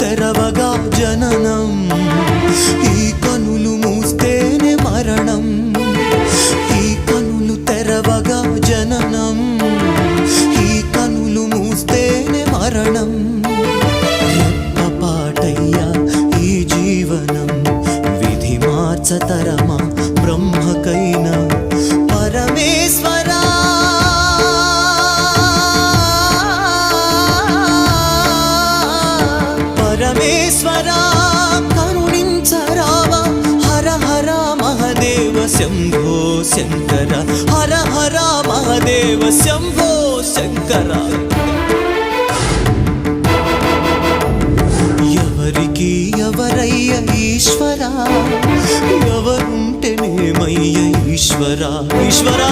తెరవగా జననం, ఈ కనులు మూస్తేనే మరణం. ఈ కనులు తెరవగా జననం, ఈ కనులు మూస్తేనే మరణం. రెప్పపాటయ్యా ఈ జీవనం, విధి మార్చతరమా బ్రహ్మకైనా. పరమేశ్వరా పరమేశ్వరా కరుణించరావా. హర హర మహదేవ శంభో శంకర, హర హర మహదేవ శంభో శంకర. ఎవరికి ఎవరయ్య ఈశ్వరా, ఎవరుంటేనేమయ్య ఈశ్వరా ఈశ్వరా.